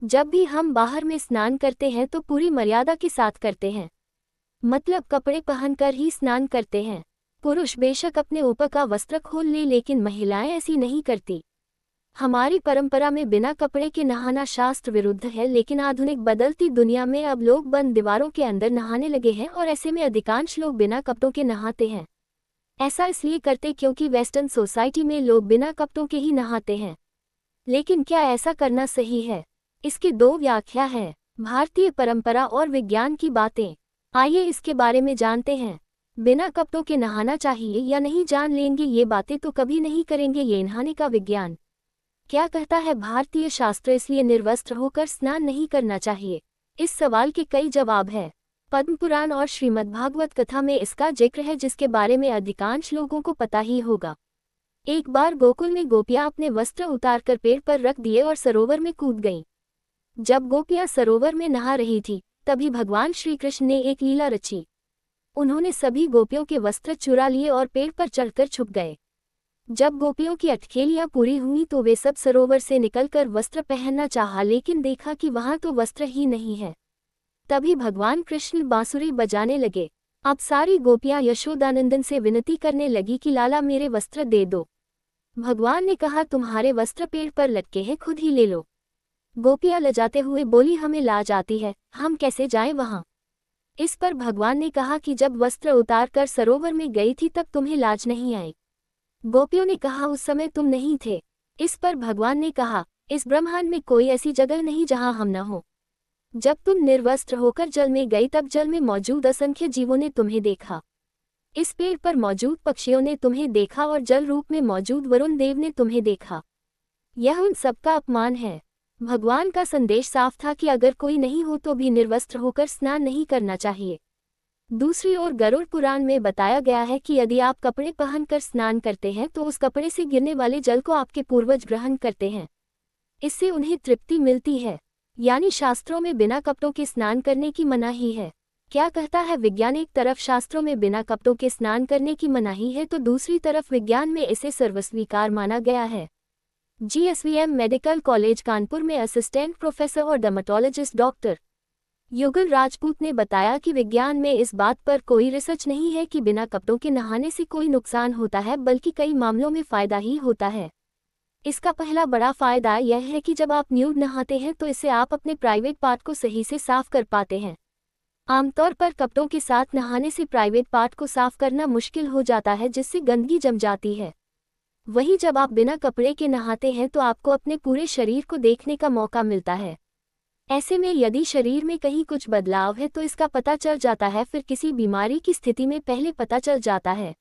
जब भी हम बाहर में स्नान करते हैं तो पूरी मर्यादा के साथ करते हैं, मतलब कपड़े पहनकर ही स्नान करते हैं। पुरुष बेशक अपने ऊपर का वस्त्र खोल ले, लेकिन महिलाएं ऐसी नहीं करती। हमारी परंपरा में बिना कपड़े के नहाना शास्त्र विरुद्ध है, लेकिन आधुनिक बदलती दुनिया में अब लोग बंद दीवारों के अंदर नहाने लगे हैं और ऐसे में अधिकांश लोग बिना कपड़ों के नहाते हैं। ऐसा इसलिए करते क्योंकि वेस्टर्न सोसाइटी में लोग बिना कपड़ों के ही नहाते हैं। लेकिन क्या ऐसा करना सही है? इसकी दो व्याख्या है, भारतीय परंपरा और विज्ञान की बातें। आइए इसके बारे में जानते हैं। बिना कपड़ों के नहाना चाहिए या नहीं, जान लेंगे ये बातें तो कभी नहीं करेंगे ये नहाने का विज्ञान क्या कहता है। भारतीय शास्त्र इसलिए निर्वस्त्र होकर स्नान नहीं करना चाहिए। इस सवाल के कई जवाब हैं। पद्म पुराण और श्रीमद्भागवत कथा में इसका जिक्र है, जिसके बारे में अधिकांश लोगों को पता ही होगा। एक बार गोकुल में गोपियां अपने वस्त्र उतारकर पेड़ पर रख दिए और सरोवर में कूद गईं। जब गोपियां सरोवर में नहा रही थी, तभी भगवान श्री कृष्ण ने एक लीला रची। उन्होंने सभी गोपियों के वस्त्र चुरा लिए और पेड़ पर चढ़कर छुप गए। जब गोपियों की अटखेलियां पूरी हुई तो वे सब सरोवर से निकलकर वस्त्र पहनना चाहा, लेकिन देखा कि वहां तो वस्त्र ही नहीं है। तभी भगवान कृष्ण बांसुरी बजाने लगे। अब सारी गोपियां यशोदानंदन से विनती करने लगी कि लाला मेरे वस्त्र दे दो। भगवान ने कहा तुम्हारे वस्त्र पेड़ पर लटके हैं, खुद ही ले लो। गोपियां लजाते हुए बोली हमें लाज आती है, हम कैसे जाएं वहां। इस पर भगवान ने कहा कि जब वस्त्र उतार कर सरोवर में गई थी तब तुम्हें लाज नहीं आई। गोपियों ने कहा उस समय तुम नहीं थे। इस पर भगवान ने कहा इस ब्रह्मांड में कोई ऐसी जगह नहीं जहां हम न हो। जब तुम निर्वस्त्र होकर जल में गई तब जल में मौजूद असंख्य जीवों ने तुम्हें देखा। इस पेड़ पर मौजूद पक्षियों ने तुम्हें देखा और जल रूप में मौजूद वरुण देव ने तुम्हें देखा। यह उन सबका अपमान है। भगवान का संदेश साफ था कि अगर कोई नहीं हो तो भी निर्वस्त्र होकर स्नान नहीं करना चाहिए। दूसरी ओर गरुड़ पुराण में बताया गया है कि यदि आप कपड़े पहनकर स्नान करते हैं तो उस कपड़े से गिरने वाले जल को आपके पूर्वज ग्रहण करते हैं। इससे उन्हें तृप्ति मिलती है। यानी शास्त्रों में बिना कपड़ों के स्नान करने की मनाही है। क्या कहता है विज्ञान? एक तरफ शास्त्रों में बिना कपड़ों के स्नान करने की मनाही है तो दूसरी तरफ विज्ञान में इसे सर्वस्वीकार माना गया है। जीएसवीएम मेडिकल कॉलेज कानपुर में असिस्टेंट प्रोफेसर और डर्मेटोलॉजिस्ट डॉक्टर युगल राजपूत ने बताया कि विज्ञान में इस बात पर कोई रिसर्च नहीं है कि बिना कपड़ों के नहाने से कोई नुकसान होता है, बल्कि कई मामलों में फ़ायदा ही होता है। इसका पहला बड़ा फ़ायदा यह है कि जब आप न्यूड नहाते हैं तो इससे आप अपने प्राइवेट पार्ट को सही से साफ कर पाते हैं। आमतौर पर कपड़ों के साथ नहाने से प्राइवेट पार्ट को साफ करना मुश्किल हो जाता है, जिससे गंदगी जम जाती है। वहीं जब आप बिना कपड़े के नहाते हैं तो आपको अपने पूरे शरीर को देखने का मौका मिलता है। ऐसे में यदि शरीर में कहीं कुछ बदलाव है तो इसका पता चल जाता है, फिर किसी बीमारी की स्थिति में पहले पता चल जाता है।